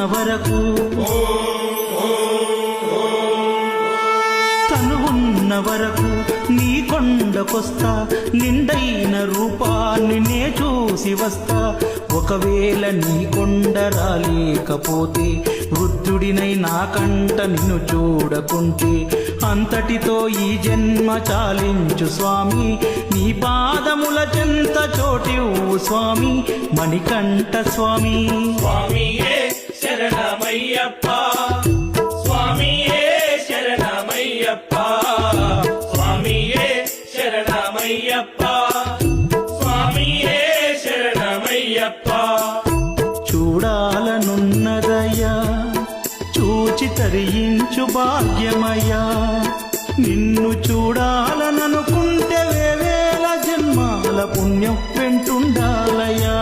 వరకు తనువున్న వరకు నీ కొండకొస్తా, నిండైన రూపాన్ని నే చూసి వస్తా. ఒకవేళ నీ కొండ రాలేకపోతే, వృద్ధుడినై నాకంట నిన్ను చూడకుంటే, అంతటితో ఈ జన్మ చాలించు స్వామి. నీ పాదముల చెంత చోటివ్వు స్వామి, మణికంఠ స్వామి. స్వామియే శరణమయ్యప్ప, స్వామియే శరణమయ్యప్ప, స్వామియే శరణమయ్యప్ప, స్వామియే శరణమయ్యప్ప. చూడాలనున్నదయ్యా, చూచి తరించు భాగ్యమయ్యా. నిన్ను చూడాలననుకుంటే వేవేల జన్మాల పుణ్యం వెంటుండాలయ్యా.